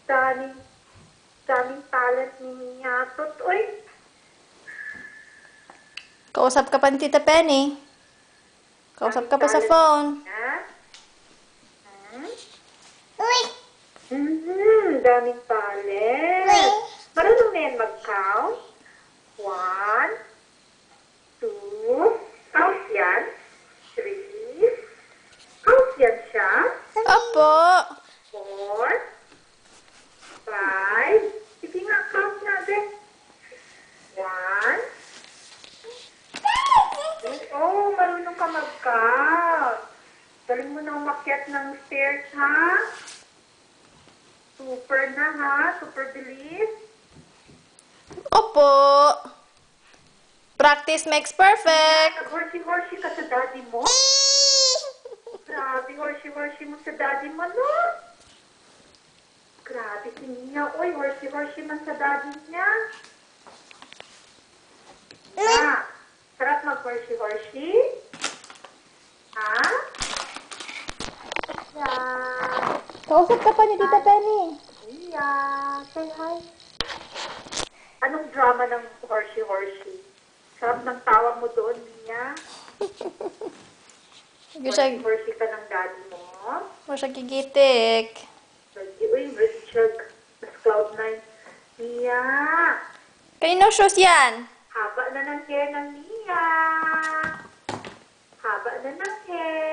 daming talent ni Mia. Uy! Kausap ka pa ni Tita Penny. Kausap ka pa sa phone. Daming talent. Marunong na yan mag-count. 1, 2, count yan. 3, count yan siya. Opo. 4, 5, sige nga, count natin. 1, oh, marunong ka mag-count. Galing mo na umakyat ng stairs, ha? Super na, ha? Super bilis. Opo. Practice makes perfect. Nag-horsey-horsey ka sa daddy mo? Grabe, horsey-horsey mo sa daddy mo, no? Grabe si Mia. Uy, horsey-horsey man sa daddy niya. Ah, sarap mag-horsey-horsey? Ha? Yeah. Kausap ka pa ni Tita Penny. Yeah. Say hi. Anong drama ng horsey-horsey? Sarap ng tawa mo doon, Mia. Horsey ka ng daddy mo. Mo siya gigitik. Uy, Richard. Mas cloud9. Mia. Kanino shoes yan? Haba na ng hair ng Mia. Haba na ng hair.